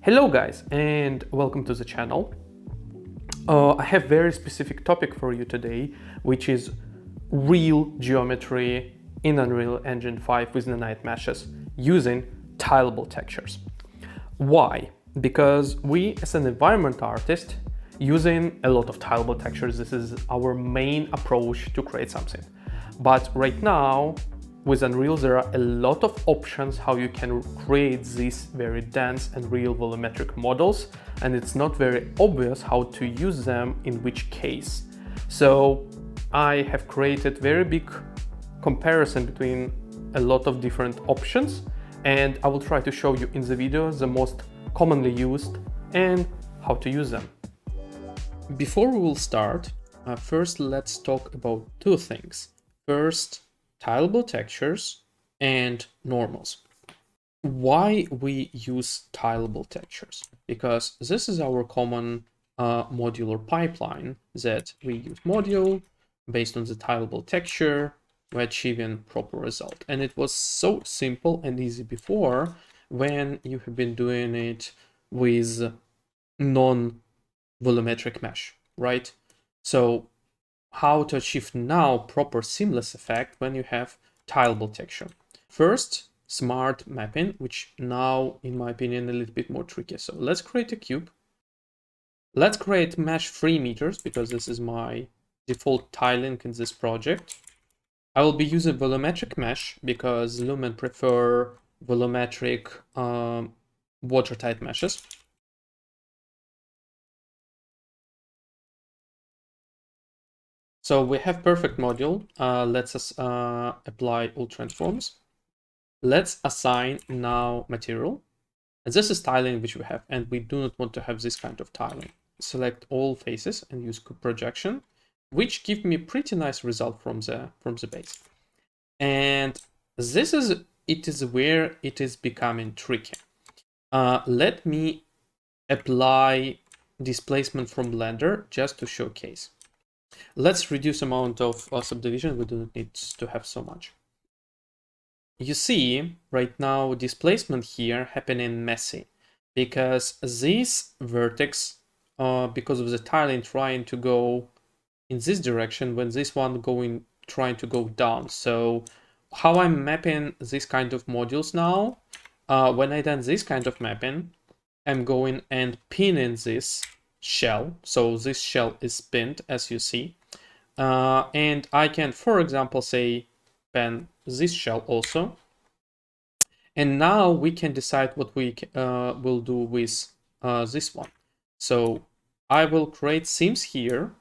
Hello guys and welcome to the channel. I have very specific topic for you today, which is real geometry in Unreal Engine 5 with Nanite meshes using tileable textures. Why? Because we as an environment artist using a lot of tileable textures, this is our main approach to create something. But right now with Unreal, there are a lot of options how you can create these very dense and real volumetric models, and it's not very obvious how to use them in which case. So I have created very big comparison between a lot of different options, and I will try to show you in the video the most commonly used and how to use them. Before we will start, first let's talk about two things. First, tileable textures and normals. Why we use tileable textures? Because this is our common modular pipeline that we use module based on the tileable texture, we're achieving proper result. And it was so simple and easy before when you have been doing it with non-volumetric mesh, right? So how to achieve now proper seamless effect when you have tileable texture. First, smart mapping, which now, in my opinion, a little bit more tricky. So let's create a cube. Let's create mesh 3 meters because this is my default tiling in this project. I will be using volumetric mesh because Lumen prefer volumetric watertight meshes. So we have perfect module. Let's apply all transforms. Let's assign now material. And this is tiling which we have, and we do not want to have this kind of tiling. Select all faces and use projection, which give me pretty nice result from the base. And this is where it is becoming tricky. Let me apply displacement from Blender just to showcase. Let's reduce amount of subdivision. We do not need to have so much. You see right now displacement here happening messy because this vertex, because of the tiling trying to go in this direction when this one trying to go down. So how I'm mapping this kind of modules now, when I done this kind of mapping, I'm going and pinning this shell. So this shell is pinned, as you see. And I can, for example, say pin this shell also. And now we can decide what we will do with this one. So I will create seams here.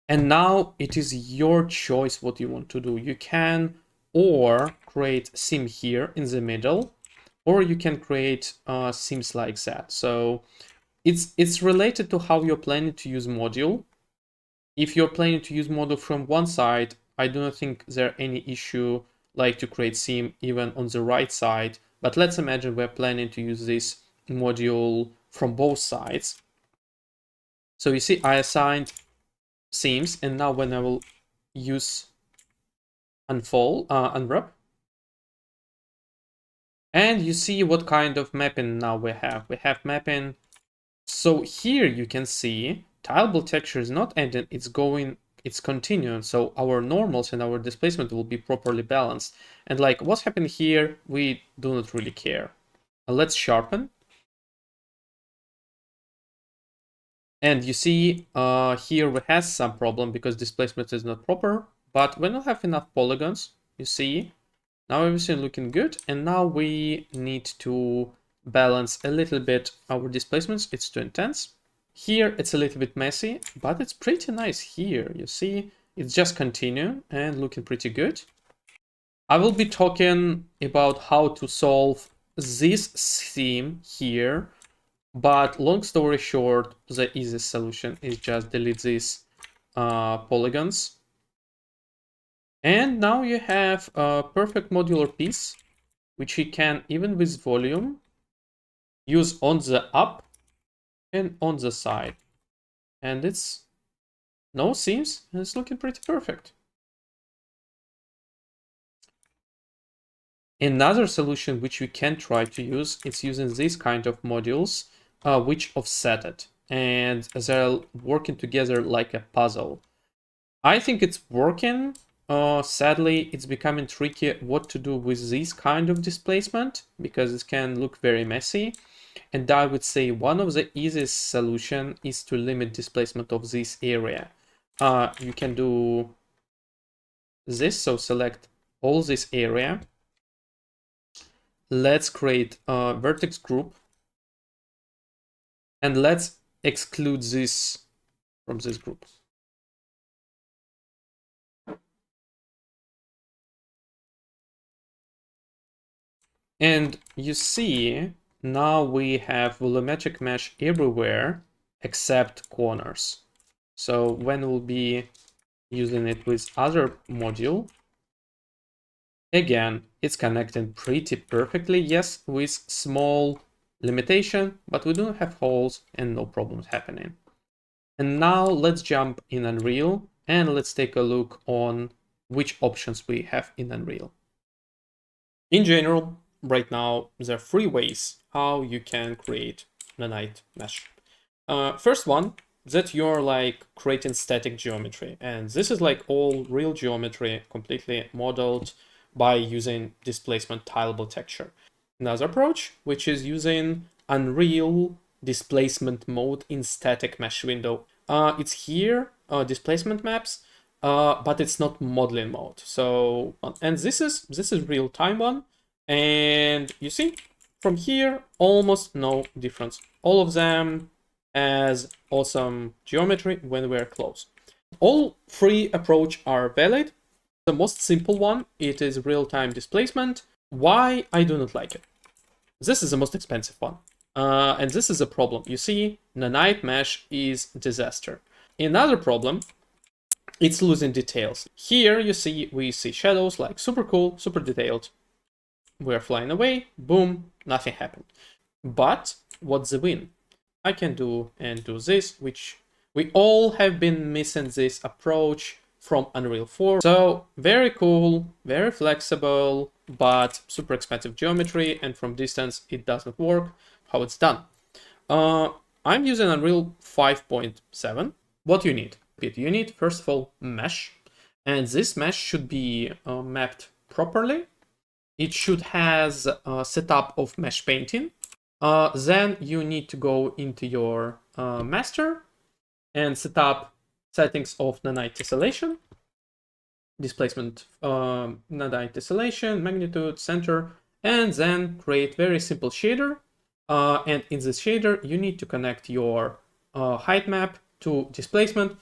And now it is your choice what you want to do. You can or create seam here in the middle, or you can create seams like that. So it's related to how you're planning to use module. If you're planning to use module from one side, I do not think there are any issue like to create seam even on the right side. But let's imagine we're planning to use this module from both sides. So you see, I assigned seams, and now when I will use unwrap, and you see what kind of mapping now we have. We have mapping. So here you can see tileable texture is not ending, it's continuing. So our normals and our displacement will be properly balanced. And like what's happening here, we do not really care. Let's sharpen. And you see here we have some problem because displacement is not proper, but when we have enough polygons, you see, now everything looking good. And now we need to balance a little bit our displacements. It's too intense. Here it's a little bit messy, but it's pretty nice here. You see, it's just continuing and looking pretty good. I will be talking about how to solve this theme here, but long story short, the easiest solution is just delete these polygons. And now you have a perfect modular piece, which you can, even with volume, use on the up and on the side. And it's no seams, and it's looking pretty perfect. Another solution which we can try to use is using these kind of modules which offset it, and they're working together like a puzzle. I think it's working. Sadly, it's becoming tricky what to do with this kind of displacement because it can look very messy. And I would say one of the easiest solution is to limit displacement of this area. You can do this, so select all this area. Let's create a vertex group and let's exclude this from this group. And you see, now we have volumetric mesh everywhere except corners. So when we'll be using it with other module, again, it's connected pretty perfectly, yes, with small limitation, but we don't have holes and no problems happening. And now let's jump in Unreal and let's take a look on which options we have in Unreal. In general, right now, there are 3 ways how you can create Nanite mesh. First one, that you're like creating static geometry. And this is like all real geometry, completely modeled by using displacement tileable texture. Another approach, which is using Unreal displacement mode in static mesh window. It's here, displacement maps, but it's not modeling mode. So, and this is real time one. And you see from here, almost no difference. All of them as awesome geometry when we're close. All 3 approaches are valid. The most simple one, it is real-time displacement. Why I do not like it? This is the most expensive one. And this is a problem. You see, Nanite mesh is disaster. Another problem, it's losing details. Here you see, we see shadows like super cool, super detailed. We're flying away, boom, nothing happened. But what's the win? I can do this, which we all have been missing this approach from Unreal 4. So very cool, very flexible, but super expensive geometry, and from distance it doesn't work. How it's done? I'm using Unreal 5.7. What you need? You need, first of all, mesh, and this mesh should be mapped properly. It should has a setup of mesh painting. Then you need to go into your master and set up settings of Nanite tessellation, displacement, Nanite tessellation, magnitude, center, and then create very simple shader. And in this shader, you need to connect your height map to displacement.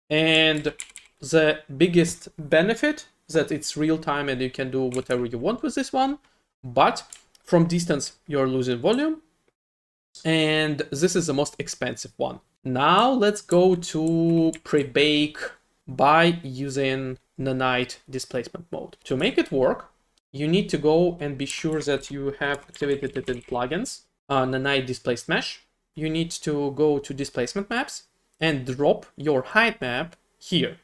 And the biggest benefit that it's real time and you can do whatever you want with this one, but from distance you're losing volume, and this is the most expensive one. Now let's go to PreBake by using Nanite displacement mode. To make it work, you need to go and be sure that you have activated it in plugins. Nanite displaced mesh. You need to go to displacement maps and drop your height map here.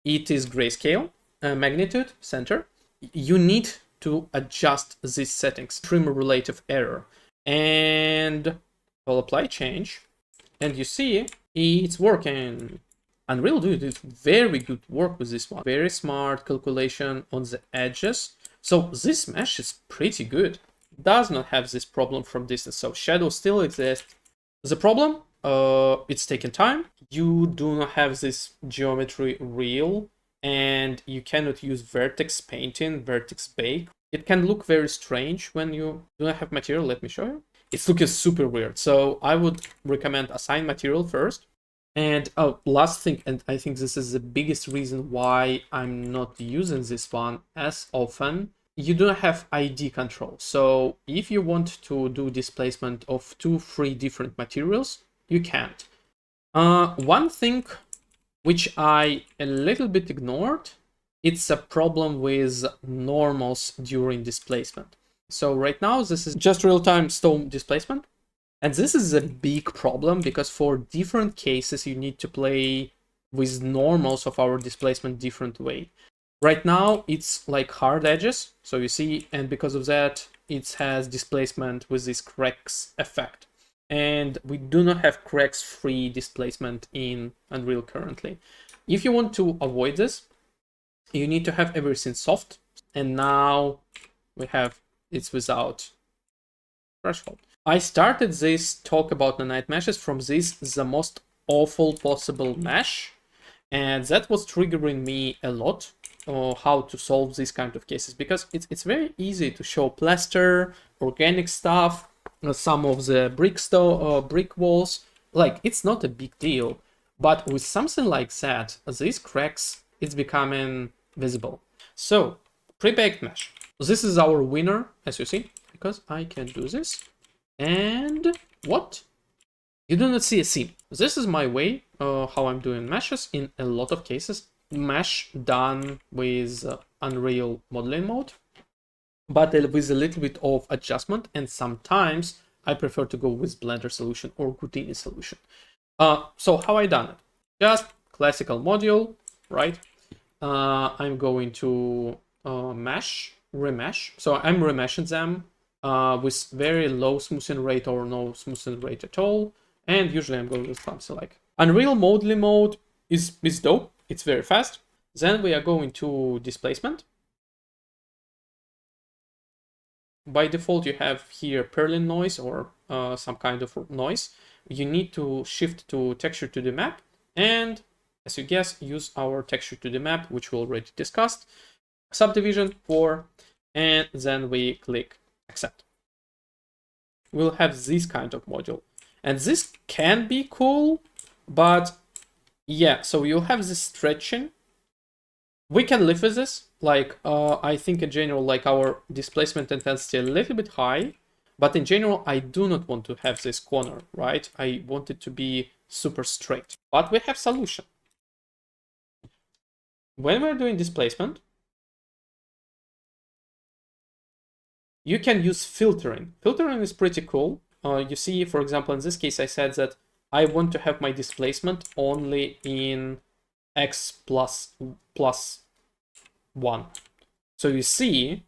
It is grayscale, magnitude, center. You need to adjust these settings, trim relative error, and I'll apply change, and you see it's working. Unreal did very good work with this one. Very smart calculation on the edges. So this mesh is pretty good. Does not have this problem from distance. So shadows still exist. The problem, it's taking time. You do not have this geometry real, and you cannot use vertex painting, vertex bake. It can look very strange when you do not have material. Let me show you. It's looking super weird. So I would recommend assign material first. And last thing, and I think this is the biggest reason why I'm not using this one as often, you don't have ID control. So if you want to do displacement of 2-3 different materials, you can't. One thing which I a little bit ignored, it's a problem with normals during displacement. So right now, this is just real-time stone displacement. And this is a big problem because for different cases, you need to play with normals of our displacement different way. Right now, it's like hard edges. So you see, and because of that, it has displacement with this cracks effect. And we do not have cracks-free displacement in Unreal currently. If you want to avoid this, you need to have everything soft. And now we have it's without threshold. I started this talk about Nanite meshes from this, the most awful possible mesh. And that was triggering me a lot, how to solve these kind of cases, because it's very easy to show plaster, organic stuff, some of the brick walls. Like, it's not a big deal. But with something like that, these cracks, it's becoming visible. So, pre-baked mesh. This is our winner, as you see, because I can do this. And what? You do not see a seam. This is my way how I'm doing meshes in a lot of cases. Mesh done with Unreal modeling mode, but with a little bit of adjustment. And sometimes I prefer to go with Blender solution or Houdini solution. So how I done it? Just classical module, right? I'm going to remesh. So I'm remeshing them with very low smoothing rate or no smoothing rate at all. And usually I'm going with something like Unreal modeling mode is dope. It's very fast. Then we are going to displacement. By default, you have here Perlin noise or some kind of noise. You need to shift to texture to the map. And as you guess, use our texture to the map, which we already discussed. Subdivision 4. And then we click accept. We'll have this kind of module. And this can be cool, but yeah, so you'll have this stretching. We can live with this. Like, I think in general, like our displacement intensity a little bit high, but in general, I do not want to have this corner, right? I want it to be super straight, but we have solution. When we're doing displacement, you can use filtering. Filtering is pretty cool. You see, for example, in this case, I said that I want to have my displacement only in x plus 1. So you see,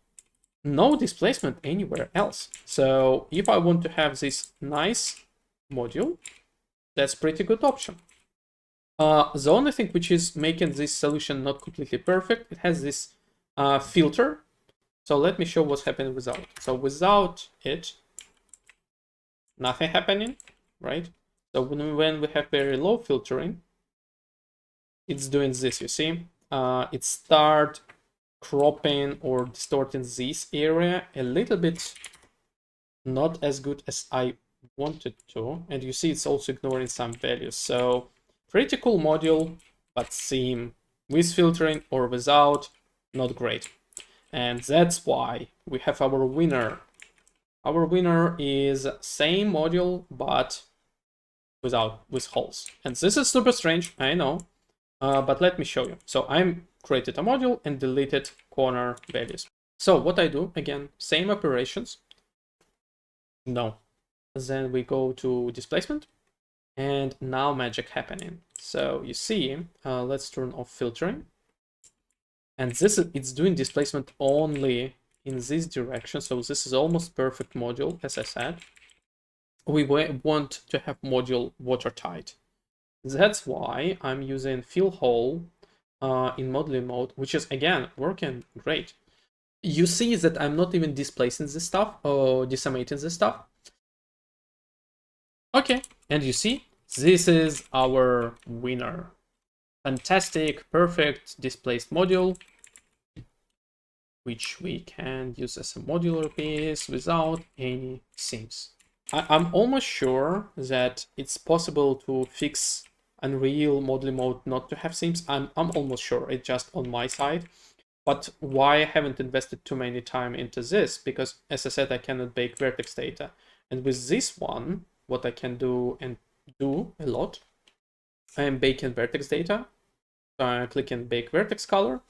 no displacement anywhere else. So if I want to have this nice module, that's pretty good option. The only thing which is making this solution not completely perfect, it has this filter. So let me show what's happening without. So without it, nothing happening, right? So when we have very low filtering, it's doing this, you see? It start cropping or distorting this area a little bit, not as good as I wanted to. And you see it's also ignoring some values. So pretty cool module, but seam with filtering or without, not great. And that's why we have our winner. Our winner is same module, but with holes. And this is super strange, I know, but let me show you. So I'm created a module and deleted corner values. So what I do, again, same operations. No. Then we go to displacement, and now magic happening. So you see, let's turn off filtering. And it's doing displacement only in this direction. So this is almost perfect module, as I said. We want to have module watertight. That's why I'm using fill hole in modeling mode, which is again working great. You see that I'm not even displacing this stuff or decimating this stuff. Okay, and you see, this is our winner. Fantastic, perfect displaced module, which we can use as a modular piece without any seams. I'm almost sure that it's possible to fix Unreal modeling mode not to have seams. I'm almost sure it's just on my side. But why I haven't invested too many time into this? Because as I said, I cannot bake vertex data. And with this one, what I can do and do a lot, I am baking vertex data. So I'm clicking bake vertex color.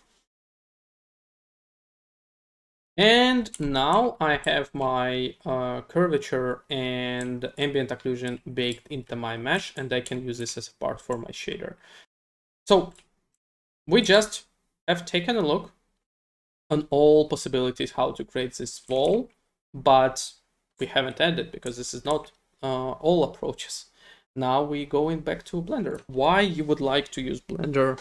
And now I have my curvature and ambient occlusion baked into my mesh, and I can use this as a part for my shader. So we just have taken a look on all possibilities how to create this wall, but we haven't ended because this is not all approaches. Now we going back to Blender. Why you would like to use Blender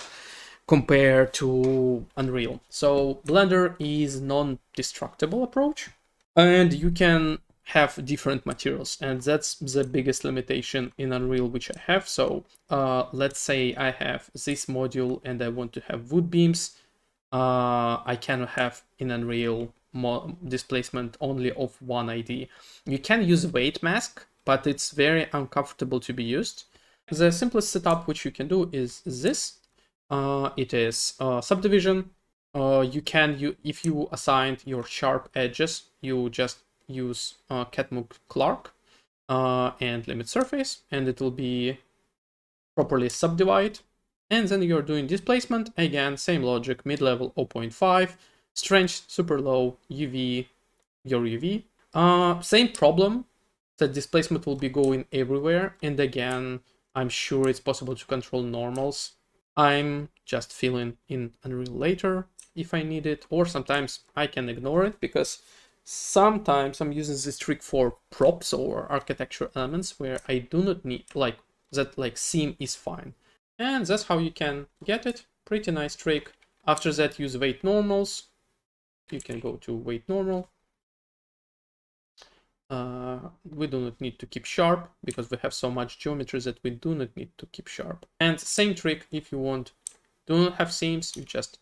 compared to Unreal? So Blender is non-destructible approach, and you can have different materials, and that's the biggest limitation in Unreal which I have. So let's say I have this module and I want to have wood beams. I cannot have in Unreal displacement only of one ID. You can use weight mask, but it's very uncomfortable to be used. The simplest setup which you can do is this. It is subdivision. If you assigned your sharp edges, you just use Catmull Clark and limit surface, and it will be properly subdivide. And then you're doing displacement, again, same logic, mid-level 0.5, strength super low, UV, your UV. Same problem, that displacement will be going everywhere, and again, I'm sure it's possible to control normals. I'm just filling in Unreal later if I need it, or sometimes I can ignore it because sometimes I'm using this trick for props or architecture elements where I do not need that seam is fine. And that's how you can get it. Pretty nice trick. After that, use weight normals. You can go to weight normal. We do not need to keep sharp because we have so much geometry that we do not need to keep sharp. And same trick if you do not have seams, you just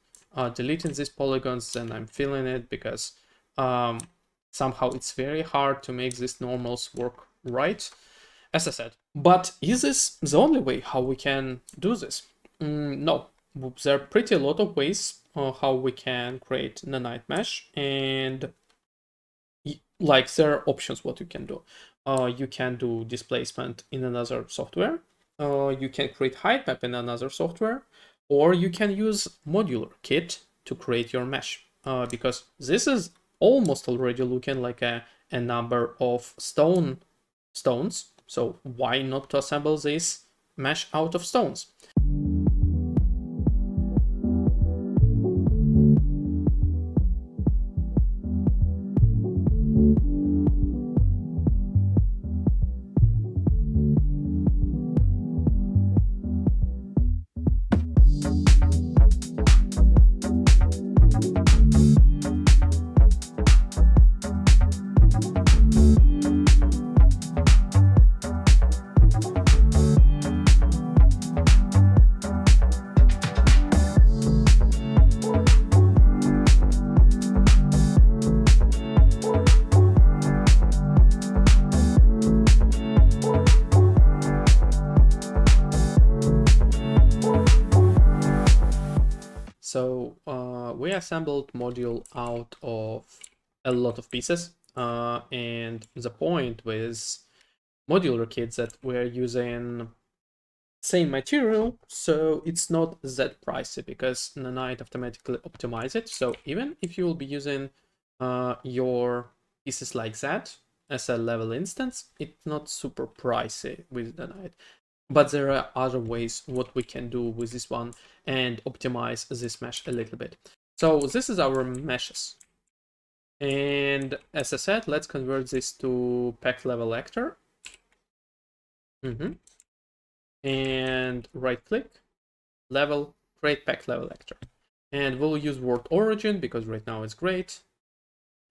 deleting these polygons, then I'm filling it because somehow it's very hard to make these normals work right, as I said. But is this the only way how we can do this? No, there are pretty a lot of ways how we can create Nanite mesh, and there are options what you can do. You can do displacement in another software. You can create height map in another software, or you can use Modular Kit to create your mesh, because this is almost already looking like a number of stones. So why not to assemble this mesh out of stones? So we assembled module out of a lot of pieces, and the point with modular kits that we're using same material, so it's not that pricey because Nanite automatically optimize it. So even if you will be using your pieces like that as a level instance, it's not super pricey with Nanite. But there are other ways what we can do with this one and optimize this mesh a little bit. So this is our meshes. And as I said, let's convert this to pack level actor. And right click, level, create pack level actor. And we'll use word origin because right now it's great.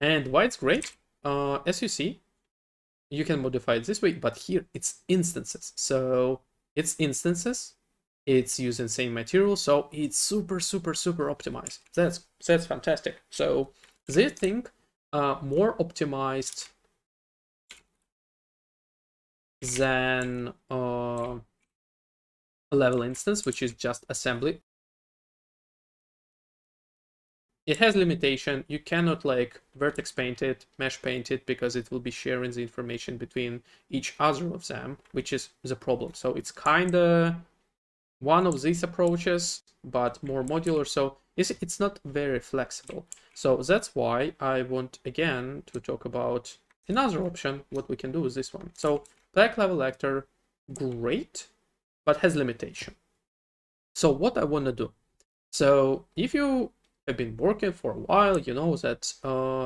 And why it's great, as you see, you can modify it this way, but here it's instances. So it's instances, it's using same material, so it's super optimized. That's fantastic. So this thing more optimized than a level instance, which is just assembly. It has limitation. You cannot vertex paint it, mesh paint it, because it will be sharing the information between each other of them, which is the problem. So it's kind of one of these approaches, but more modular. So it's not very flexible. So that's why I want again to talk about another option, what we can do with this one. So pack level actor, great, but has limitation. So what I want to do. So if you have been working for a while, you know that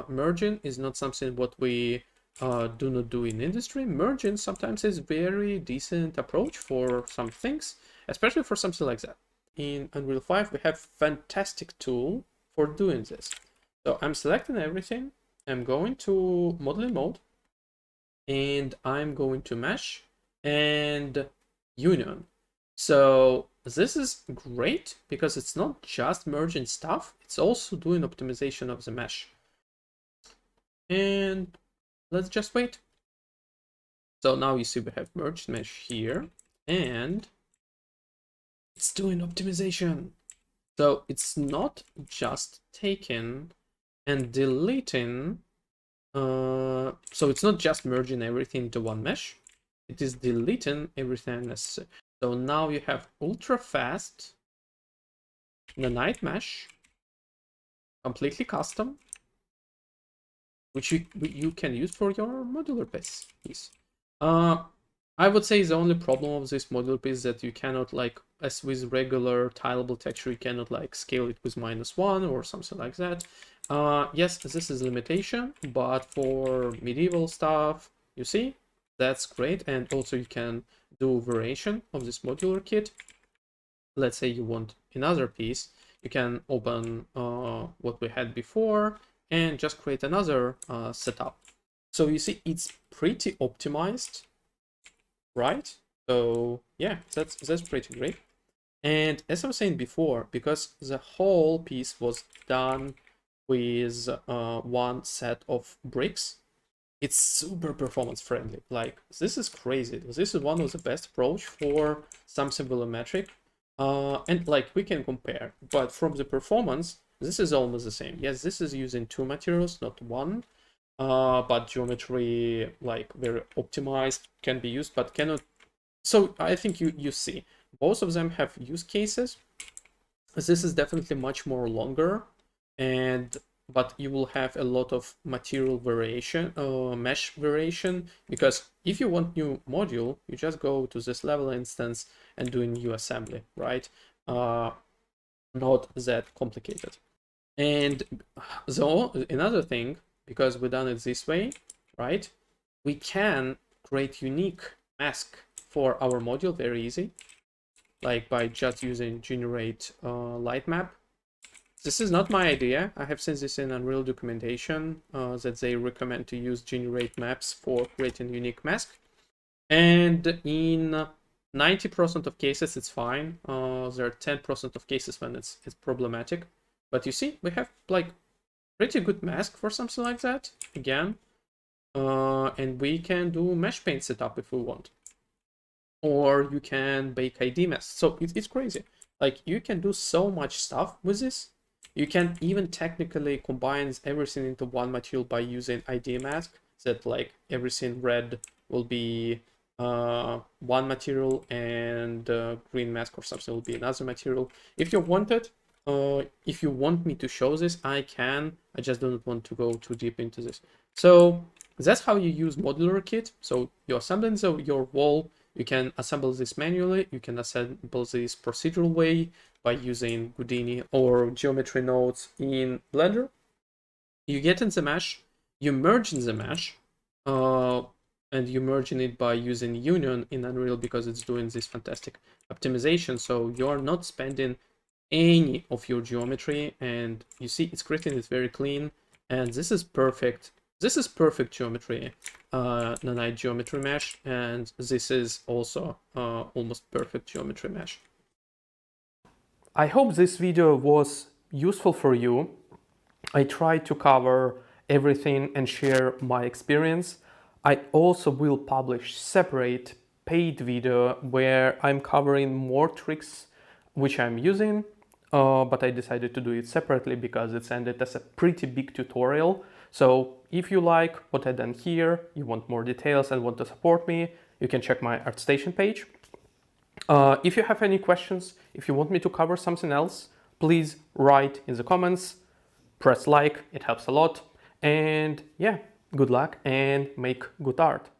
merging is not something what we do not do in industry. Merging sometimes is very decent approach for some things, especially for something like that. In Unreal 5, we have fantastic tool for doing this. So I'm selecting everything. I'm going to modeling mode, and I'm going to mesh and union. So this is great because it's not just merging stuff, it's also doing optimization of the mesh. And let's just wait. So now you see we have merged mesh here, and it's doing optimization. So it's not just taking and deleting, so it's not just merging everything into one mesh, it is deleting everything unnecessary. So now you have ultra fast Nanite mesh, completely custom, which you can use for your modular piece. I would say the only problem of this modular piece is that you cannot, like, as with regular tileable texture, you cannot like scale it with -1 or something like that. Yes, this is a limitation, but for medieval stuff, you see, that's great. And also you can do variation of this modular kit. Let's say you want another piece, you can open what we had before and just create another setup. So you see, it's pretty optimized, right? So yeah, that's pretty great. And as I was saying before, because the whole piece was done with one set of bricks, it's super performance friendly. Like, this is crazy. This is one of the best approach for something volumetric. And like, we can compare, but from the performance, this is almost the same. Yes, this is using 2 materials, not 1. But geometry, like, very optimized, can be used, but cannot. So I think you see, both of them have use cases. This is definitely much more longer, but you will have a lot of material variation, mesh variation, because if you want new module, you just go to this level instance and do a new assembly, right? Not that complicated. And so another thing, because we've done it this way, right? We can create unique mask for our module very easy, like by just using generate light map. This is not my idea. I have seen this in Unreal documentation that they recommend to use generate maps for creating unique mask. And in 90% of cases, it's fine. There are 10% of cases when it's problematic. But you see, we have like pretty good mask for something like that again. And we can do mesh paint setup if we want. Or you can bake ID mask. So it's crazy. Like, you can do so much stuff with this. You can even technically combine everything into one material by using ID mask, that like everything red will be one material and green mask or something will be another material. If you want it, if you want me to show this, I can. I just don't want to go too deep into this. So that's how you use Modular Kit. So you're assembling your wall. You can assemble this manually. You can assemble this procedural way by using Houdini or geometry nodes in Blender. You get in the mesh, you merge in the mesh, and you merging it by using Union in Unreal because it's doing this fantastic optimization. So you're not spending any of your geometry, and you see it's creating it very clean, and this is perfect. This is perfect geometry, Nanite geometry mesh, and this is also almost perfect geometry mesh. I hope this video was useful for you. I tried to cover everything and share my experience. I also will publish separate paid video where I'm covering more tricks which I'm using, but I decided to do it separately because it's ended as a pretty big tutorial. So if you like what I've done here, you want more details and want to support me, you can check my ArtStation page. If you have any questions, if you want me to cover something else, please write in the comments, press like, it helps a lot. And yeah, good luck and make good art.